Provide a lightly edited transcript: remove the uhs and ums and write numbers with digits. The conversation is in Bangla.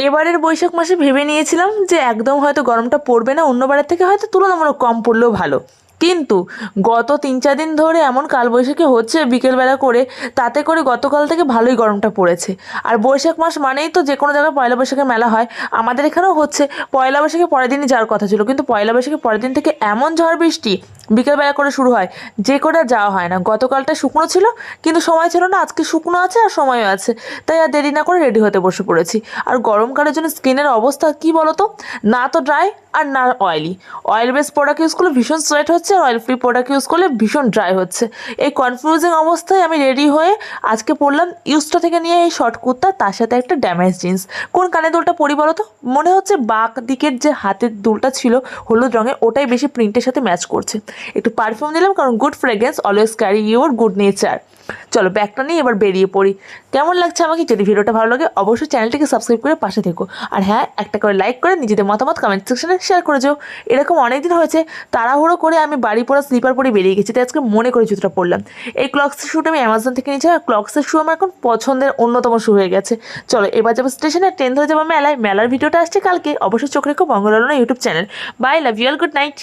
এবারের বৈশাখ মাসে ভেবে নিয়েছিলাম যে একদম হয়তো গরমটা পড়বে না, অন্যবারের থেকে হয়তো তুলনামূলক কম পড়লেও ভালো। কিন্তু গত 3-4 দিন ধরে এমন কালবৈশাখী হচ্ছে বিকেলবেলা করে, তাতে করে গতকাল থেকে ভালোই গরমটা পড়েছে। আর বৈশাখ মাস মানেই তো যে কোনো জায়গায় পয়লা বৈশাখের মেলা হয়, আমাদের এখানেও হচ্ছে। পয়লা বৈশাখের পরের দিনই যাওয়ার কথা ছিল, কিন্তু পয়লা বৈশাখের পরের দিন থেকে এমন ঝড় বৃষ্টি বিকেলবেলা করে শুরু হয় যে করে আর যাওয়া হয় না। গতকালটা শুকনো ছিল কিন্তু সময় ছিল না, আজকে শুকনো আছে আর সময়ও আছে, তাই আর দেরি না করে রেডি হতে বসে পড়েছি। আর গরমকালের জন্য স্কিনের অবস্থা কি বলো তো, না তো ড্রাই আর না oily. Oil base product use করলে ভীষণ সোয়েট হচ্ছে, আর অয়েল ফ্রি প্রোডাক্ট ইউজ করলে ভীষণ ড্রাই হচ্ছে। এই কনফিউজিং অবস্থায় আমি রেডি হয়ে আজকে পরলাম ইউজটা থেকে নিয়ে এই শর্ট কুর্তা, তার সাথে একটা ড্যামেজ জিন্স। কোন কানে দুলটা পরি বলো তো? মনে হচ্ছে বাঁক দিকের যে হাতের দুলটা ছিল হলুদ রঙের, ওটাই বেশি প্রিন্টের সাথে ম্যাচ করছে। একটু পারফিউম দিলাম, কারণ good fragrance always carry your good nature. চলো ব্যাগটা নিয়ে এবার বেরিয়ে পড়ি। কেমন লাগছে আমাকে? যদি ভিডিওটা ভালো লাগে অবশ্যই চ্যানেলটিকে সাবস্ক্রাইব করে পাশে থেকো। আর হ্যাঁ, একটা করে লাইক করে নিজেদের মতামত কমেন্ট সেকশনে শেয়ার করে যাও। এরকম অনেকদিন হয়েছে তাড়াহুড়ো করে আমি বাড়ি পড়া স্লিপার পরে বেরিয়ে গেছি, তাই আজকে মনে করে জুতোটা পরলাম। এই ক্লক্সের শ্যুটা আমি অ্যামাজন থেকে নিয়েছি, আর ক্লক্সের শ্যু আমার এখন পছন্দের অন্যতম শ্যু হয়ে গেছে। চলো এবার যাবো স্টেশনে, ট্রেন ধরে যাবো মেলায়। মেলার ভিডিওটা আসছে কালকে, অবশ্যই চোখ রেখো Bangalalana YouTube channel. Bye, love you all, good night.